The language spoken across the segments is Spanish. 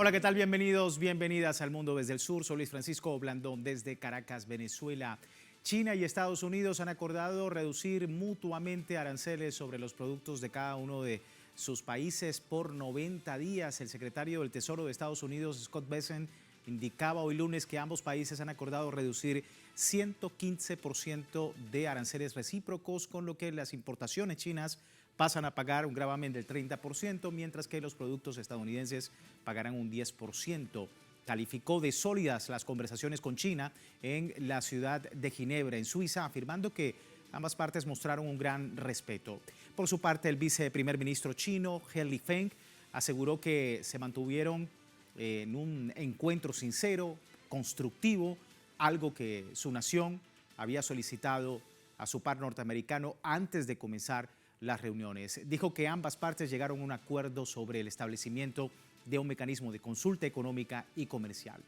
Hola, ¿qué tal? Bienvenidos, bienvenidas al Mundo desde el Sur. Soy Luis Francisco Blandón desde Caracas, Venezuela. China y Estados Unidos han acordado reducir mutuamente aranceles sobre los productos de cada uno de sus países por 90 días. El secretario del Tesoro de Estados Unidos, Scott Bessent, indicaba hoy lunes que ambos países han acordado reducir 115% de aranceles recíprocos, con lo que las importaciones chinas pasan a pagar un gravamen del 30%, mientras que los productos estadounidenses pagarán un 10%. Calificó de sólidas las conversaciones con China en la ciudad de Ginebra, en Suiza, afirmando que ambas partes mostraron un gran respeto. Por su parte, el viceprimer ministro chino, He Lifeng, aseguró que se mantuvieron en un encuentro sincero, constructivo, algo que su nación había solicitado a su par norteamericano antes de comenzar las reuniones. Dijo que ambas partes llegaron a un acuerdo sobre el establecimiento de un mecanismo de consulta económica y comercial.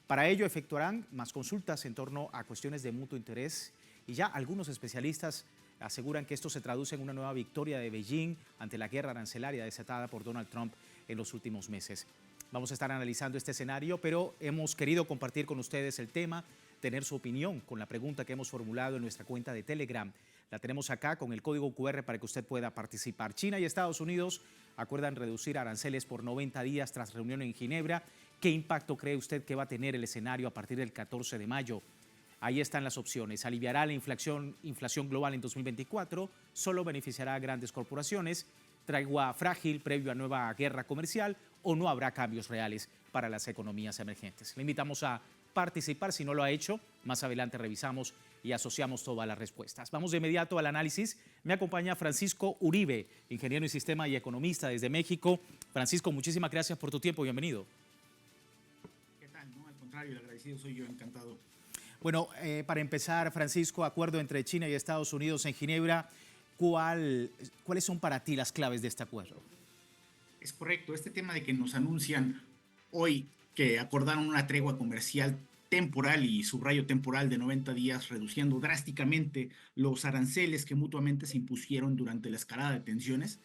Para ello efectuarán más consultas en torno a cuestiones de mutuo interés y ya algunos especialistas aseguran que esto se traduce en una nueva victoria de Beijing ante la guerra arancelaria desatada por Donald Trump en los últimos meses. Vamos a estar analizando este escenario, pero hemos querido compartir con ustedes el tema, tener su opinión con la pregunta que hemos formulado en nuestra cuenta de Telegram. La tenemos acá con el código QR para que usted pueda participar. China y Estados Unidos acuerdan reducir aranceles por 90 días tras reunión en Ginebra. ¿Qué impacto cree usted que va a tener el escenario a partir del 14 de mayo? Ahí están las opciones. ¿Aliviará la inflación global en 2024? ¿Solo beneficiará a grandes corporaciones? ¿Tregua frágil previo a nueva guerra comercial? ¿O no habrá cambios reales para las economías emergentes? Le invitamos a participar si no lo ha hecho. Más adelante revisamos y asociamos todas las respuestas. Vamos de inmediato al análisis. Me acompaña Francisco Uribe, ingeniero en sistema y economista desde México. Francisco, muchísimas gracias por tu tiempo. Bienvenido. ¿Qué tal? No, al contrario, el agradecido soy yo, encantado. Bueno, para empezar, Francisco, acuerdo entre China y Estados Unidos en Ginebra. ¿Cuáles son para ti las claves de este acuerdo? Es correcto, este tema de que nos anuncian hoy que acordaron una tregua comercial temporal y subrayo temporal de 90 días, reduciendo drásticamente los aranceles que mutuamente se impusieron durante la escalada de tensiones.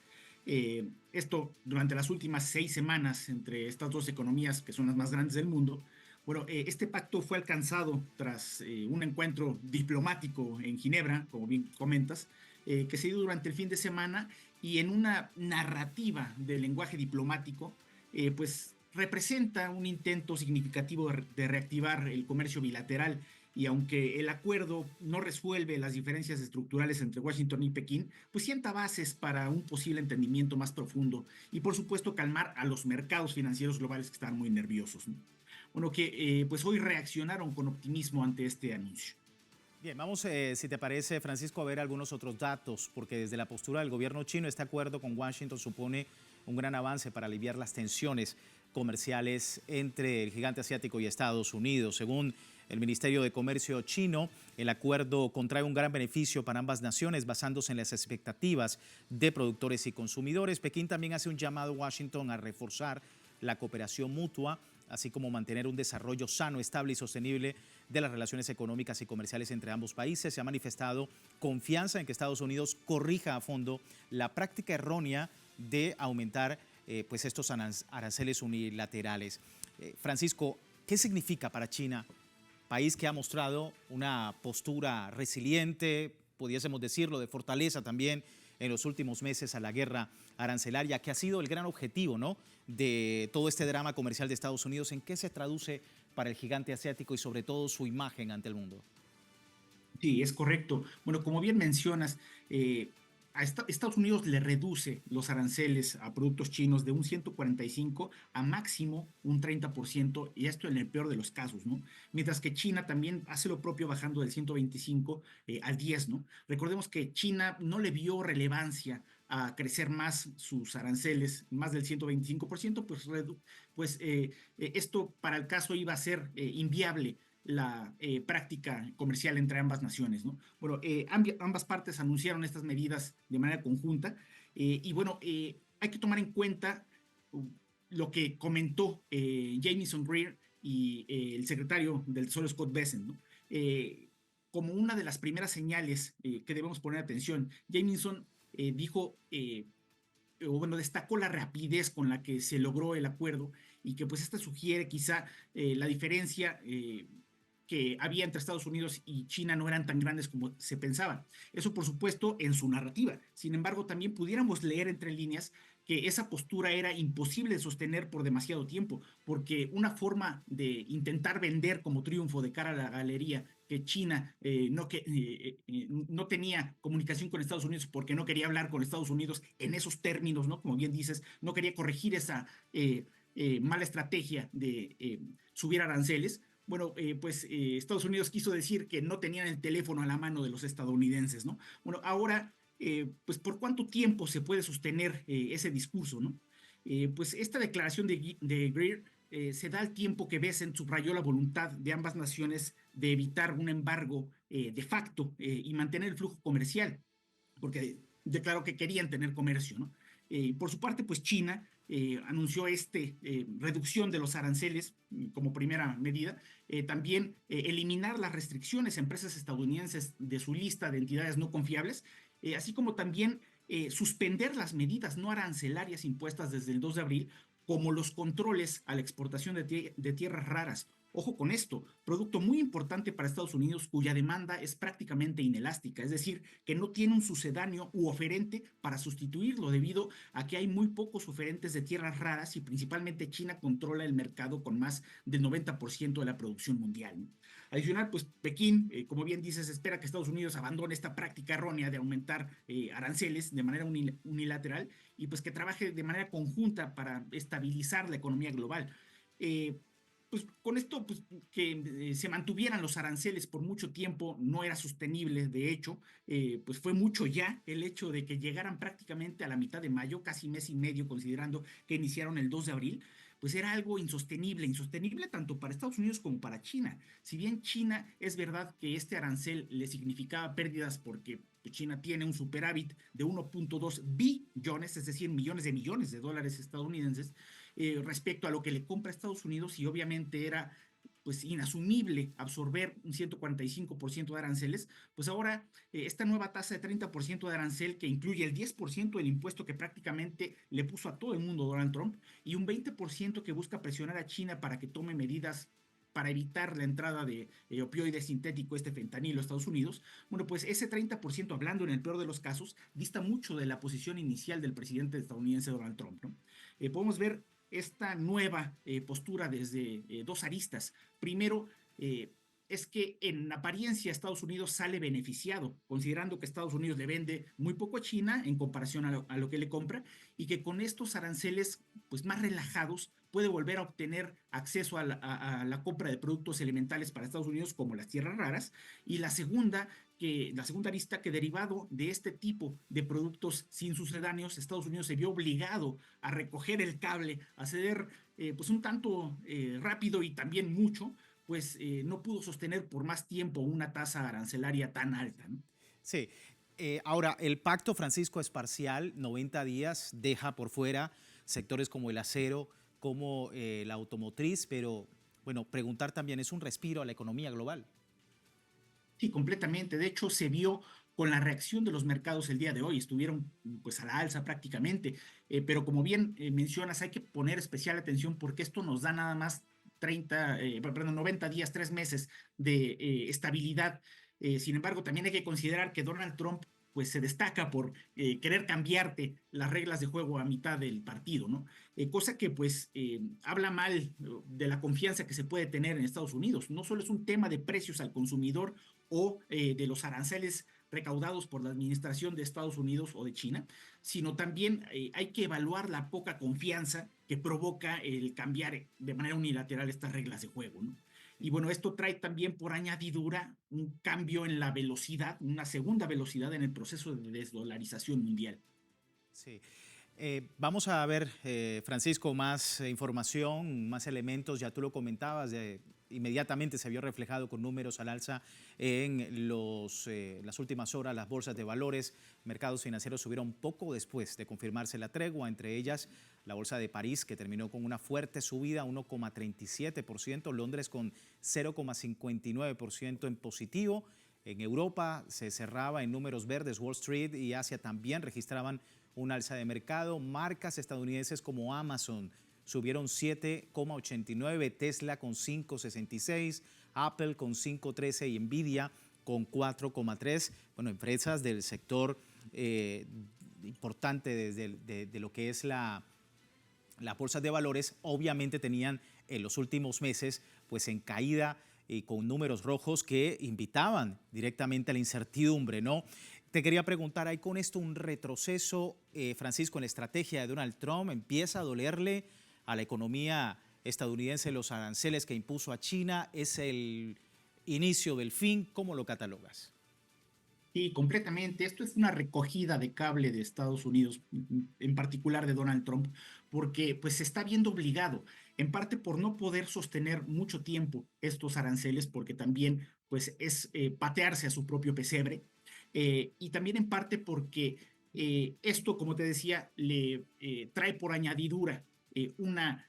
Esto durante las últimas 6 semanas entre estas dos economías que son las más grandes del mundo. Bueno, este pacto fue alcanzado tras un encuentro diplomático en Ginebra, como bien comentas, que se dio durante el fin de semana y en una narrativa del lenguaje diplomático, pues representa un intento significativo de reactivar el comercio bilateral. Y aunque el acuerdo no resuelve las diferencias estructurales entre Washington y Pekín, pues sienta bases para un posible entendimiento más profundo y por supuesto calmar a los mercados financieros globales que están muy nerviosos, ¿no? Bueno, que pues hoy reaccionaron con optimismo ante este anuncio. Bien, vamos, si te parece, Francisco, a ver algunos otros datos, porque desde la postura del gobierno chino, este acuerdo con Washington supone un gran avance para aliviar las tensiones comerciales entre el gigante asiático y Estados Unidos. Según el Ministerio de Comercio chino, el acuerdo contrae un gran beneficio para ambas naciones basándose en las expectativas de productores y consumidores. Pekín también hace un llamado a Washington a reforzar la cooperación mutua, así como mantener un desarrollo sano, estable y sostenible de las relaciones económicas y comerciales entre ambos países. Se ha manifestado confianza en que Estados Unidos corrija a fondo la práctica errónea de aumentar pues estos aranceles unilaterales. Francisco, ¿qué significa para China, país que ha mostrado una postura resiliente, pudiésemos decirlo, de fortaleza también en los últimos meses a la guerra arancelaria, que ha sido el gran objetivo, ¿no?, de todo este drama comercial de Estados Unidos? ¿En qué se traduce para el gigante asiático y sobre todo su imagen ante el mundo? Sí, es correcto. Bueno, como bien mencionas, a Estados Unidos le reduce los aranceles a productos chinos de un 145 a máximo un 30%, y esto en el peor de los casos, ¿no? Mientras que China también hace lo propio bajando del 125 al 10, ¿no? Recordemos que China no le vio relevancia a crecer más sus aranceles, más del 125%, pues, esto para el caso iba a ser inviable la práctica comercial entre ambas naciones, ¿no? Bueno, ambas partes anunciaron estas medidas de manera conjunta, y bueno, hay que tomar en cuenta lo que comentó Jamieson Greer y el secretario del Tesoro Scott Bessent, ¿no? Como una de las primeras señales que debemos poner atención. Jamieson dijo o bueno, destacó la rapidez con la que se logró el acuerdo y que pues esta sugiere quizá la diferencia que había entre Estados Unidos y China no eran tan grandes como se pensaba. Eso, por supuesto, en su narrativa. Sin embargo, también pudiéramos leer entre líneas que esa postura era imposible de sostener por demasiado tiempo, porque una forma de intentar vender como triunfo de cara a la galería que China no tenía comunicación con Estados Unidos porque no quería hablar con Estados Unidos en esos términos, ¿no? Como bien dices, no quería corregir esa mala estrategia de subir aranceles. Bueno, Estados Unidos quiso decir que no tenían el teléfono a la mano de los estadounidenses, ¿no? Bueno, ahora, pues, ¿por cuánto tiempo se puede sostener ese discurso, ¿no? Pues esta declaración de Greer se da al tiempo que Bessent subrayó la voluntad de ambas naciones de evitar un embargo de facto y mantener el flujo comercial, porque declaró que querían tener comercio, ¿no? Por su parte, pues China anunció reducción de los aranceles como primera medida, también eliminar las restricciones a empresas estadounidenses de su lista de entidades no confiables, así como también suspender las medidas no arancelarias impuestas desde el 2 de abril, como los controles a la exportación de tierras raras. Ojo con esto, producto muy importante para Estados Unidos cuya demanda es prácticamente inelástica, es decir, que no tiene un sucedáneo u oferente para sustituirlo debido a que hay muy pocos oferentes de tierras raras y principalmente China controla el mercado con más del 90% de la producción mundial. Adicional, pues Pekín, como bien dices, espera que Estados Unidos abandone esta práctica errónea de aumentar aranceles de manera unilateral y pues que trabaje de manera conjunta para estabilizar la economía global. Eh, pues con esto, pues que se mantuvieran los aranceles por mucho tiempo no era sostenible. De hecho, pues fue mucho ya el hecho de que llegaran prácticamente a la mitad de mayo, casi mes y medio, considerando que iniciaron el 2 de abril, pues era algo insostenible, insostenible tanto para Estados Unidos como para China. Si bien China es verdad que este arancel le significaba pérdidas porque China tiene un superávit de 1.2 billones, es decir, millones de dólares estadounidenses, respecto a lo que le compra Estados Unidos y obviamente era pues inasumible absorber un 145% de aranceles, pues ahora esta nueva tasa de 30% de arancel que incluye el 10% del impuesto que prácticamente le puso a todo el mundo Donald Trump y un 20% que busca presionar a China para que tome medidas para evitar la entrada de opioide sintético, este fentanilo, a Estados Unidos, bueno, pues ese 30%, hablando en el peor de los casos, dista mucho de la posición inicial del presidente estadounidense Donald Trump, ¿no? Podemos ver esta nueva postura desde dos aristas. Primero, es que en apariencia Estados Unidos sale beneficiado, considerando que Estados Unidos le vende muy poco a China en comparación a lo que le compra y que con estos aranceles pues, más relajados puede volver a obtener acceso a la compra de productos elementales para Estados Unidos como las tierras raras. Y la segunda arista que derivado de este tipo de productos sin sucedáneos, Estados Unidos se vio obligado a recoger el cable, a ceder pues un tanto rápido y también mucho, pues no pudo sostener por más tiempo una tasa arancelaria tan alta, ¿no? Sí. Ahora, el pacto, Francisco, es parcial, 90 días, deja por fuera sectores como el acero, como la automotriz, pero bueno, preguntar también, ¿es un respiro a la economía global? Sí, completamente. De hecho, se vio con la reacción de los mercados el día de hoy. Estuvieron pues a la alza prácticamente. Pero como bien mencionas, hay que poner especial atención porque esto nos da nada más 90 días, 3 meses de estabilidad. Sin embargo, también hay que considerar que Donald Trump pues se destaca por querer cambiarte las reglas de juego a mitad del partido, ¿no? Cosa que pues habla mal de la confianza que se puede tener en Estados Unidos. No solo es un tema de precios al consumidor o de los aranceles recaudados por la administración de Estados Unidos o de China, sino también hay que evaluar la poca confianza que provoca el cambiar de manera unilateral estas reglas de juego, ¿no? Y bueno, esto trae también por añadidura un cambio en la velocidad, una segunda velocidad en el proceso de desdolarización mundial. Sí. Vamos a ver, Francisco, más información, más elementos, ya tú lo comentabas, inmediatamente se vio reflejado con números al alza en las últimas horas, las bolsas de valores, mercados financieros subieron poco después de confirmarse la tregua, entre ellas la bolsa de París, que terminó con una fuerte subida, 1,37%, Londres con 0,59% en positivo. En Europa se cerraba en números verdes, Wall Street y Asia también registraban un alza de mercado. Marcas estadounidenses como Amazon subieron 7,89, Tesla con 5,66, Apple con 5,13 y Nvidia con 4,3. Bueno, empresas del sector importante de lo que es la bolsa de valores, obviamente tenían en los últimos meses pues en caída y con números rojos que invitaban directamente a la incertidumbre, ¿no? Te quería preguntar, ¿hay con esto un retroceso, Francisco, en la estrategia de Donald Trump? ¿Empieza a dolerle a la economía estadounidense los aranceles que impuso a China? ¿Es el inicio del fin? ¿Cómo lo catalogas? Sí, completamente. Esto es una recogida de cable de Estados Unidos, en particular de Donald Trump, porque pues se está viendo obligado, en parte por no poder sostener mucho tiempo estos aranceles, porque también pues es patearse a su propio pesebre, y también en parte porque esto, como te decía, le trae por añadidura una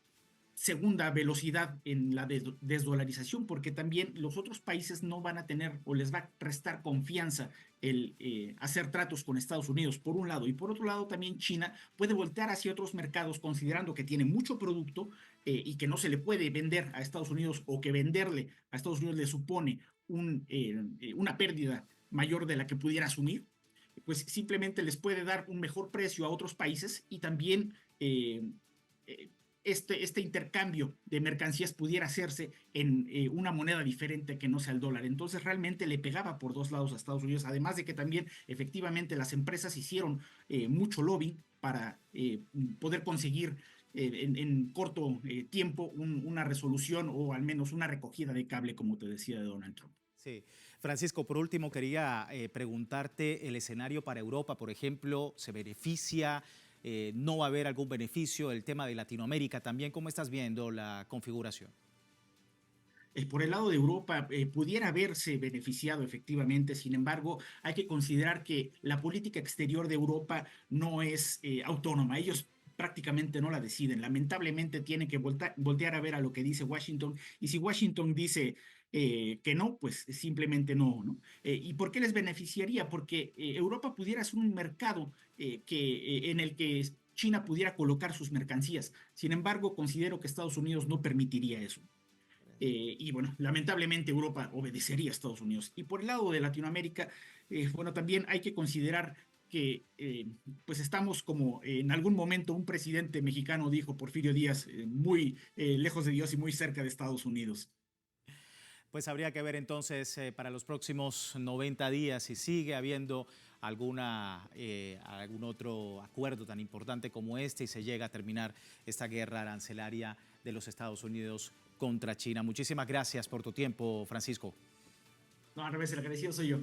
segunda velocidad en la desdolarización, porque también los otros países no van a tener o les va a restar confianza el hacer tratos con Estados Unidos, por un lado, y por otro lado también China puede voltear hacia otros mercados considerando que tiene mucho producto y que no se le puede vender a Estados Unidos o que venderle a Estados Unidos le supone una pérdida mayor de la que pudiera asumir, pues simplemente les puede dar un mejor precio a otros países y también eh, este intercambio de mercancías pudiera hacerse en una moneda diferente que no sea el dólar. Entonces realmente le pegaba por dos lados a Estados Unidos, además de que también efectivamente las empresas hicieron mucho lobbying para poder conseguir en corto tiempo una resolución o al menos una recogida de cable, como te decía, de Donald Trump. Sí. Francisco, por último, quería preguntarte el escenario para Europa, por ejemplo, ¿se beneficia? ¿No va a haber algún beneficio? El tema de Latinoamérica también, ¿cómo estás viendo la configuración? Por el lado de Europa pudiera haberse beneficiado efectivamente. Sin embargo, hay que considerar que la política exterior de Europa no es autónoma. Ellos prácticamente no la deciden. Lamentablemente tienen que voltear a ver a lo que dice Washington, y si Washington dice que no, pues simplemente no, ¿no? ¿Y por qué les beneficiaría? Porque Europa pudiera ser un mercado en el que China pudiera colocar sus mercancías. Sin embargo, considero que Estados Unidos no permitiría eso. Y bueno, lamentablemente Europa obedecería a Estados Unidos. Y por el lado de Latinoamérica, bueno, también hay que considerar que pues estamos como en algún momento un presidente mexicano dijo, Porfirio Díaz, muy lejos de Dios y muy cerca de Estados Unidos. Pues habría que ver entonces para los próximos 90 días si sigue habiendo algún otro acuerdo tan importante como este y se llega a terminar esta guerra arancelaria de los Estados Unidos contra China. Muchísimas gracias por tu tiempo, Francisco. No, al revés, el agradecido soy yo.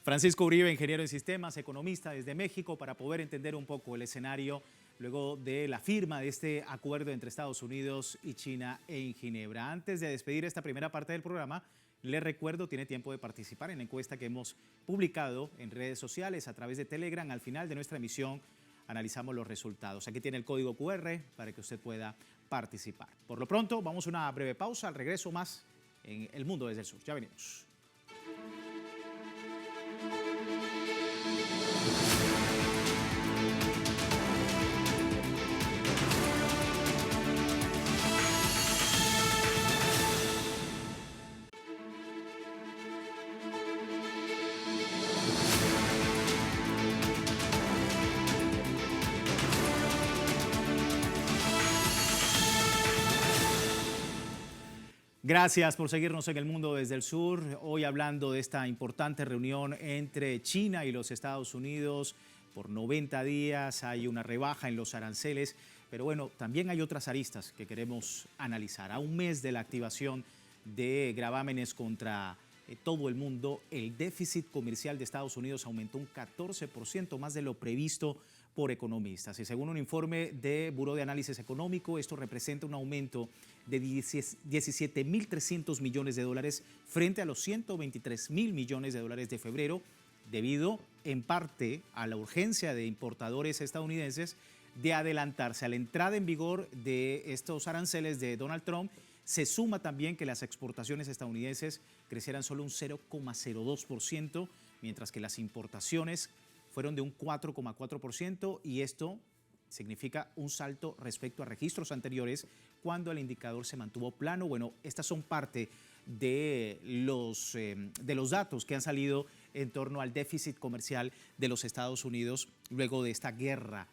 Francisco Uribe, ingeniero en sistemas, economista desde México, para poder entender un poco el escenario luego de la firma de este acuerdo entre Estados Unidos y China en Ginebra. Antes de despedir esta primera parte del programa, les recuerdo, tiene tiempo de participar en la encuesta que hemos publicado en redes sociales a través de Telegram. Al final de nuestra emisión analizamos los resultados. Aquí tiene el código QR para que usted pueda participar. Por lo pronto, vamos a una breve pausa. Al regreso más en El Mundo desde el Sur. Ya venimos. Gracias por seguirnos en El Mundo desde el Sur. Hoy hablando de esta importante reunión entre China y los Estados Unidos. Por 90 días hay una rebaja en los aranceles, pero bueno, también hay otras aristas que queremos analizar. A un mes de la activación de gravámenes contra todo el mundo, el déficit comercial de Estados Unidos aumentó un 14% más de lo previsto por economistas. Y según un informe de Buró de Análisis Económico, esto representa un aumento de 17.300 millones de dólares frente a los 123.000 millones de dólares de febrero, debido en parte a la urgencia de importadores estadounidenses de adelantarse a la entrada en vigor de estos aranceles de Donald Trump. Se suma también que las exportaciones estadounidenses crecieran solo un 0,02%, mientras que las importaciones fueron de un 4,4% y esto significa un salto respecto a registros anteriores cuando el indicador se mantuvo plano. Bueno, estas son parte de los datos que han salido en torno al déficit comercial de los Estados Unidos luego de esta guerra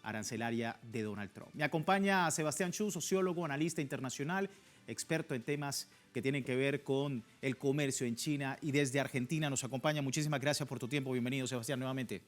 arancelaria de Donald Trump. Me acompaña Sebastián Chu, sociólogo, analista internacional, experto en temas que tienen que ver con el comercio en China, y desde Argentina nos acompaña. Muchísimas gracias por tu tiempo. Bienvenido, Sebastián, nuevamente.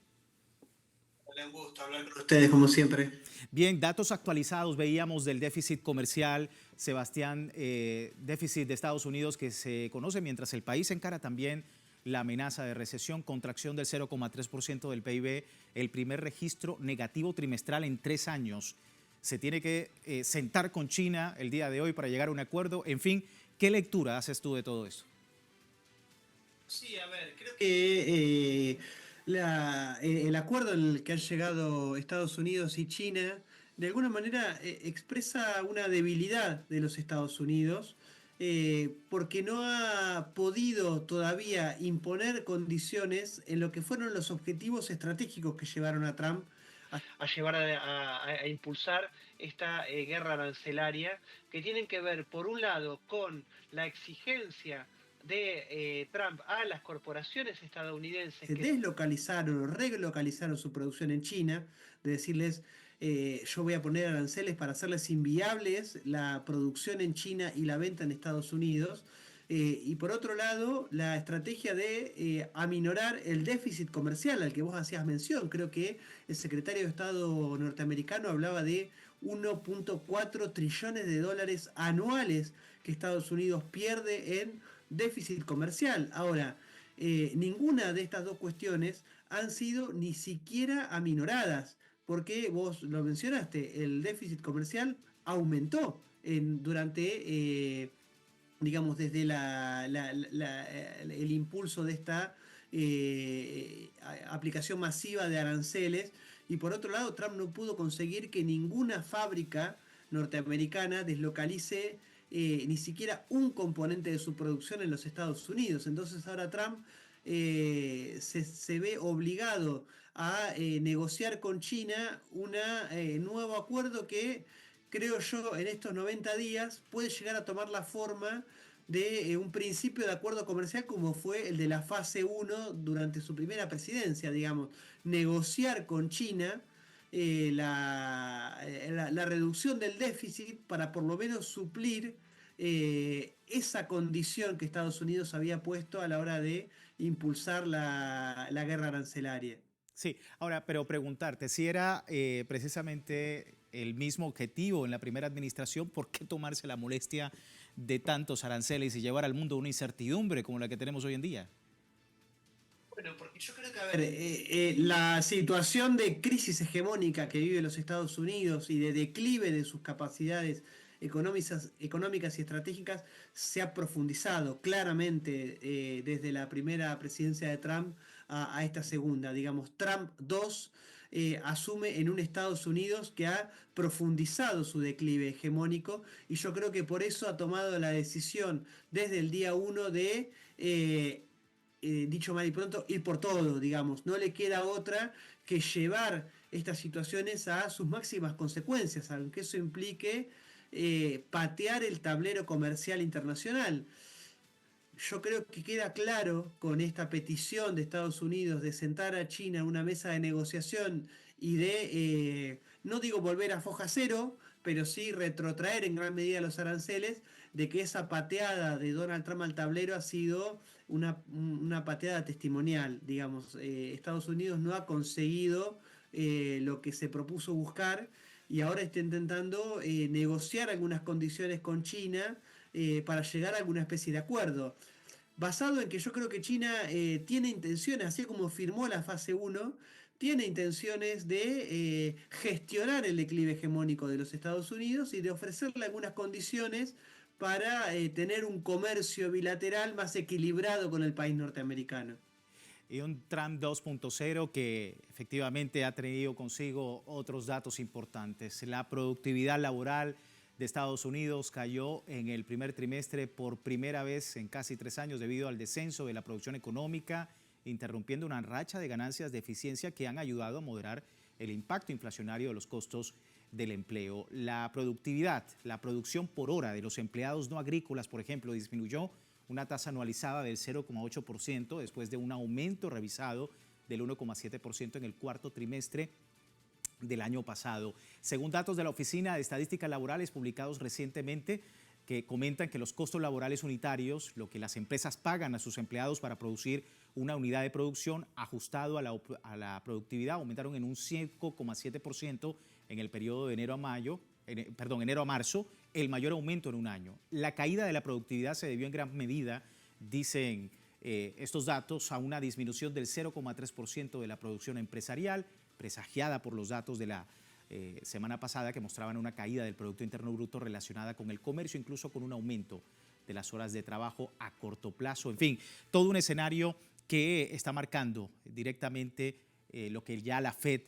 Un gusto hablar con ustedes, como siempre. Bien, datos actualizados veíamos del déficit comercial, Sebastián, déficit de Estados Unidos que se conoce mientras el país encara también la amenaza de recesión, contracción del 0,3% del PIB, el primer registro negativo trimestral en 3 años. Se tiene que sentar con China el día de hoy para llegar a un acuerdo. En fin, ¿qué lectura haces tú de todo esto? Sí, a ver, creo que el acuerdo en el que han llegado Estados Unidos y China de alguna manera expresa una debilidad de los Estados Unidos porque no ha podido todavía imponer condiciones en lo que fueron los objetivos estratégicos que llevaron a Trump a llevar a impulsar esta guerra arancelaria, que tienen que ver, por un lado, con la exigencia de Trump a las corporaciones estadounidenses que deslocalizaron o relocalizaron su producción en China, de decirles, yo voy a poner aranceles para hacerles inviables la producción en China y la venta en Estados Unidos. Y por otro lado, la estrategia de aminorar el déficit comercial al que vos hacías mención. Creo que el secretario de Estado norteamericano hablaba de 1,4 trillones de dólares anuales que Estados Unidos pierde en déficit comercial. Ahora, ninguna de estas dos cuestiones han sido ni siquiera aminoradas, porque vos lo mencionaste, el déficit comercial aumentó durante, digamos, desde el impulso de esta aplicación masiva de aranceles. Y por otro lado, Trump no pudo conseguir que ninguna fábrica norteamericana deslocalice ni siquiera un componente de su producción en los Estados Unidos. Entonces ahora Trump se ve obligado a negociar con China un nuevo acuerdo que, creo yo, en estos 90 días puede llegar a tomar la forma de un principio de acuerdo comercial como fue el de la fase 1 durante su primera presidencia, digamos, negociar con China la reducción del déficit para por lo menos suplir esa condición que Estados Unidos había puesto a la hora de impulsar la guerra arancelaria. Sí, ahora, pero preguntarte, si era precisamente el mismo objetivo en la primera administración, ¿por qué tomarse la molestia de tantos aranceles y llevar al mundo una incertidumbre como la que tenemos hoy en día? Bueno, porque yo creo que, a ver, la situación de crisis hegemónica que vive los Estados Unidos y de declive de sus capacidades económicas y estratégicas se ha profundizado claramente desde la primera presidencia de Trump a esta segunda. Digamos, Trump 2 asume en un Estados Unidos que ha profundizado su declive hegemónico, y yo creo que por eso ha tomado la decisión desde el día 1 de dicho mal y pronto, ir por todo, digamos. No le queda otra que llevar estas situaciones a sus máximas consecuencias, aunque eso implique patear el tablero comercial internacional. Yo creo que queda claro con esta petición de Estados Unidos de sentar a China en una mesa de negociación y de, no digo volver a foja cero, pero sí retrotraer en gran medida los aranceles, de que esa pateada de Donald Trump al tablero ha sido una pateada testimonial. Digamos, Estados Unidos no ha conseguido lo que se propuso buscar y ahora está intentando negociar algunas condiciones con China para llegar a alguna especie de acuerdo. Basado en que yo creo que China tiene intenciones, así como firmó la fase 1, tiene intenciones de gestionar el declive hegemónico de los Estados Unidos y de ofrecerle algunas condiciones para tener un comercio bilateral más equilibrado con el país norteamericano. Y un Trump 2.0 que efectivamente ha traído consigo otros datos importantes. La productividad laboral de Estados Unidos cayó en el primer trimestre por primera vez en casi 3 años debido al descenso de la producción económica interrumpiendo una racha de ganancias de eficiencia que han ayudado a moderar el impacto inflacionario de los costos del empleo. La productividad, la producción por hora de los empleados no agrícolas, por ejemplo, disminuyó una tasa anualizada del 0,8% después de un aumento revisado del 1,7% en el cuarto trimestre del año pasado. Según datos de la Oficina de Estadísticas Laborales publicados recientemente, que comentan que los costos laborales unitarios, lo que las empresas pagan a sus empleados para producir una unidad de producción ajustado a la productividad, aumentaron en un 5,7% en el periodo de enero a marzo, el mayor aumento en un año. La caída de la productividad se debió en gran medida, dicen estos datos, a una disminución del 0,3% de la producción empresarial, presagiada por los datos de la semana pasada que mostraban una caída del Producto Interno Bruto relacionada con el comercio, incluso con un aumento de las horas de trabajo a corto plazo. En fin, todo un escenario que está marcando directamente lo que ya la FED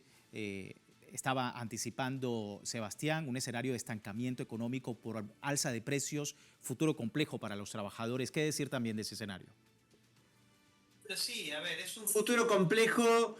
estaba anticipando, Sebastián, un escenario de estancamiento económico por alza de precios, futuro complejo para los trabajadores. ¿Qué decir también de ese escenario? Pero sí, a ver, es un futuro complejo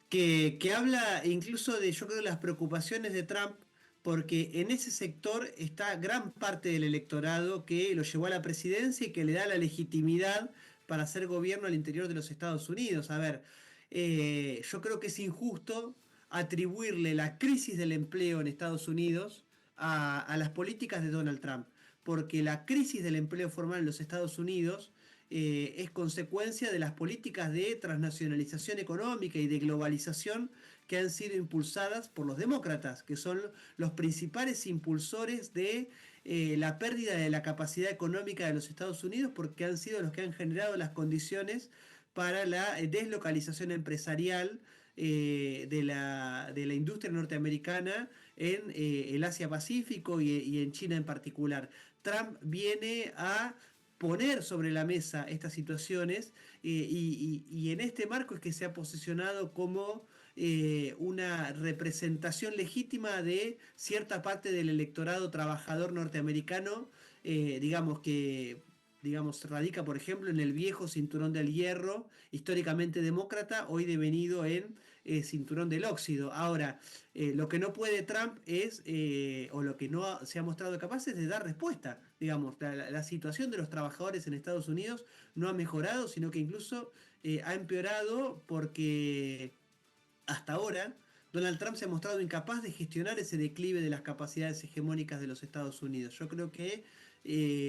que habla incluso de, yo creo, las preocupaciones de Trump, porque en ese sector está gran parte del electorado que lo llevó a la presidencia y que le da la legitimidad para hacer gobierno al interior de los Estados Unidos. A ver, yo creo que es injusto atribuirle la crisis del empleo en Estados Unidos a las políticas de Donald Trump, porque la crisis del empleo formal en los Estados Unidos es consecuencia de las políticas de transnacionalización económica y de globalización que han sido impulsadas por los demócratas, que son los principales impulsores de la pérdida de la capacidad económica de los Estados Unidos, porque han sido los que han generado las condiciones para la deslocalización empresarial de la industria norteamericana en el Asia-Pacífico y en China en particular. Trump viene a poner sobre la mesa estas situaciones y en este marco es que se ha posicionado como una representación legítima de cierta parte del electorado trabajador norteamericano, digamos, radica, por ejemplo, en el viejo cinturón del hierro, históricamente demócrata, hoy devenido en cinturón del óxido. Ahora, lo que no puede Trump es, o lo que no se ha mostrado capaz es de dar respuesta. Digamos, la situación de los trabajadores en Estados Unidos no ha mejorado, sino que incluso ha empeorado porque hasta ahora Donald Trump se ha mostrado incapaz de gestionar ese declive de las capacidades hegemónicas de los Estados Unidos. Yo creo que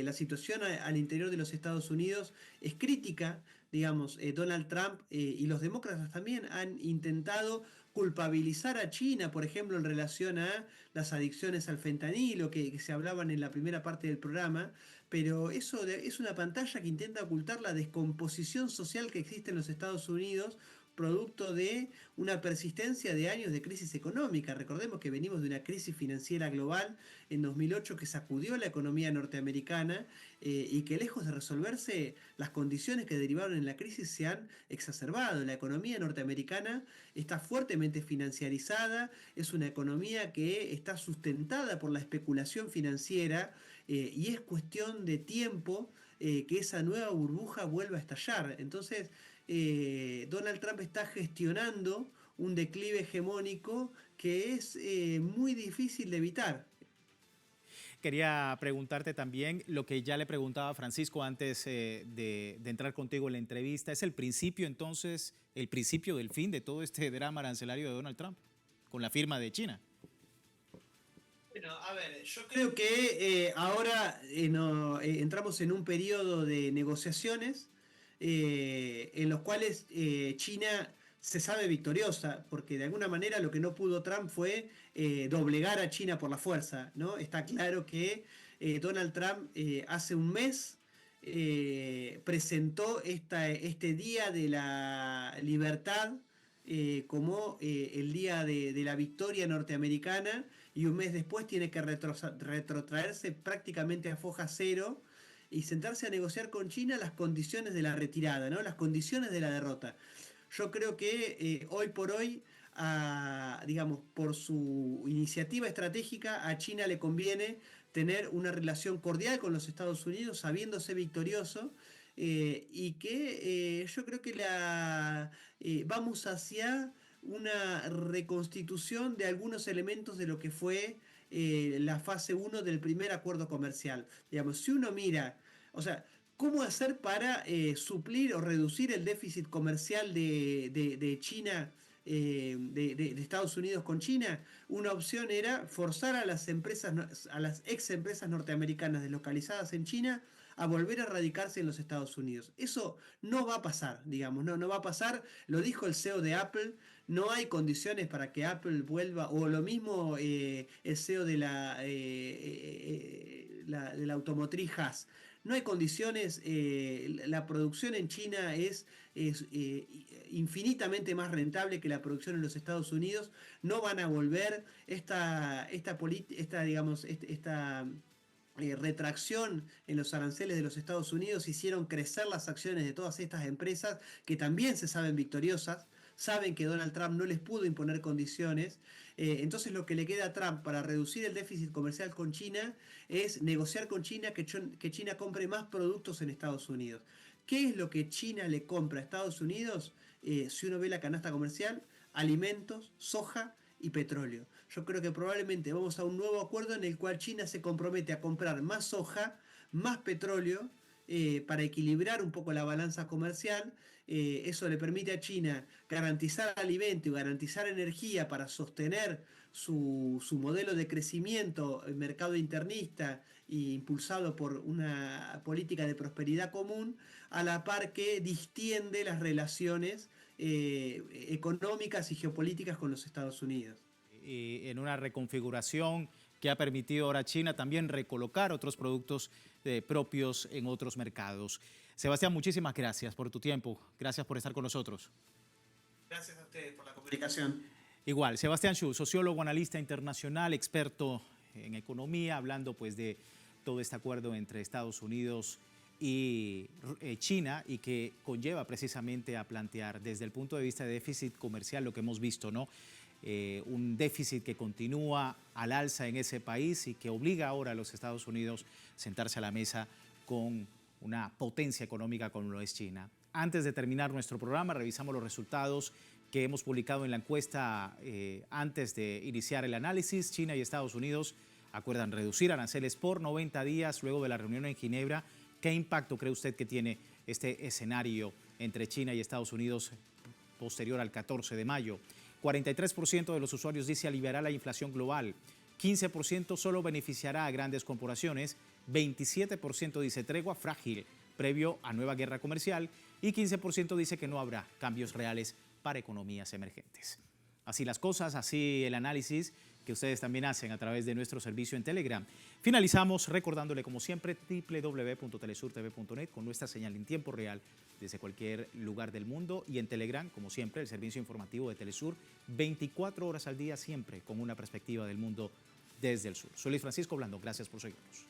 la situación al interior de los Estados Unidos es crítica. Digamos, Donald Trump y los demócratas también han intentado culpabilizar a China, por ejemplo, en relación a las adicciones al fentanilo que se hablaban en la primera parte del programa, pero eso es una pantalla que intenta ocultar la descomposición social que existe en los Estados Unidos, producto de una persistencia de años de crisis económica. Recordemos que venimos de una crisis financiera global en 2008 que sacudió la economía norteamericana y que lejos de resolverse, las condiciones que derivaron en la crisis se han exacerbado. La economía norteamericana está fuertemente financiarizada, es una economía que está sustentada por la especulación financiera y es cuestión de tiempo que esa nueva burbuja vuelva a estallar. Entonces, Donald Trump está gestionando un declive hegemónico que es muy difícil de evitar. Quería preguntarte también lo que ya le preguntaba a Francisco antes de entrar contigo en la entrevista. ¿Es el principio entonces, el principio del fin de todo este drama arancelario de Donald Trump con la firma de China? Bueno, a ver, yo creo que ahora entramos en un periodo de negociaciones en los cuales China se sabe victoriosa, porque de alguna manera lo que no pudo Trump fue doblegar a China por la fuerza, ¿no? Está claro que Donald Trump hace un mes presentó este Día de la Libertad como el día de la victoria norteamericana, y un mes después tiene que retrotraerse prácticamente a foja cero y sentarse a negociar con China las condiciones de la retirada, ¿no? Las condiciones de la derrota. Yo creo que hoy por hoy, digamos, por su iniciativa estratégica, a China le conviene tener una relación cordial con los Estados Unidos, sabiéndose victorioso, y que yo creo que vamos hacia una reconstitución de algunos elementos de lo que fue la fase 1 del primer acuerdo comercial. Digamos, si uno mira, o sea, ¿cómo hacer para suplir o reducir el déficit comercial de China, de Estados Unidos con China? Una opción era forzar a las empresas, a las ex empresas norteamericanas deslocalizadas en China a volver a radicarse en los Estados Unidos. Eso no va a pasar, digamos, no va a pasar. Lo dijo el CEO de Apple. No hay condiciones para que Apple vuelva, o lo mismo el CEO de de la automotriz Haas. No hay condiciones, la producción en China es infinitamente más rentable que la producción en los Estados Unidos. No van a volver retracción en los aranceles de los Estados Unidos hicieron crecer las acciones de todas estas empresas que también se saben victoriosas, saben que Donald Trump no les pudo imponer condiciones. Entonces lo que le queda a Trump para reducir el déficit comercial con China es negociar con China que China compre más productos en Estados Unidos. ¿Qué es lo que China le compra a Estados Unidos? Si uno ve la canasta comercial, alimentos, soja y petróleo. Yo creo que probablemente vamos a un nuevo acuerdo en el cual China se compromete a comprar más soja, más petróleo, para equilibrar un poco la balanza comercial. Eso le permite a China garantizar alimento y garantizar energía para sostener su modelo de crecimiento, el mercado internista e impulsado por una política de prosperidad común, a la par que distiende las relaciones económicas y geopolíticas con los Estados Unidos. Y en una reconfiguración que ha permitido ahora a China también recolocar otros productos propios en otros mercados. Sebastián, muchísimas gracias por tu tiempo. Gracias por estar con nosotros. Gracias a ustedes por la comunicación. Igual, Sebastián Xu, sociólogo, analista internacional, experto en economía, hablando pues de todo este acuerdo entre Estados Unidos y China y que conlleva precisamente a plantear desde el punto de vista de déficit comercial lo que hemos visto, ¿no? Un déficit que continúa al alza en ese país y que obliga ahora a los Estados Unidos a sentarse a la mesa con una potencia económica como lo es China. Antes de terminar nuestro programa, revisamos los resultados que hemos publicado en la encuesta antes de iniciar el análisis. China y Estados Unidos acuerdan reducir aranceles por 90 días luego de la reunión en Ginebra. ¿Qué impacto cree usted que tiene este escenario entre China y Estados Unidos posterior al 14 de mayo? 43% de los usuarios dice aliviará la inflación global, 15% solo beneficiará a grandes corporaciones, 27% dice tregua frágil previo a nueva guerra comercial y 15% dice que no habrá cambios reales para economías emergentes. Así las cosas, así el análisis que ustedes también hacen a través de nuestro servicio en Telegram. Finalizamos recordándole como siempre www.telesurtv.net con nuestra señal en tiempo real desde cualquier lugar del mundo y en Telegram, como siempre, el servicio informativo de Telesur 24 horas al día siempre con una perspectiva del mundo desde el sur. Soy Luis Francisco Blandón, gracias por seguirnos.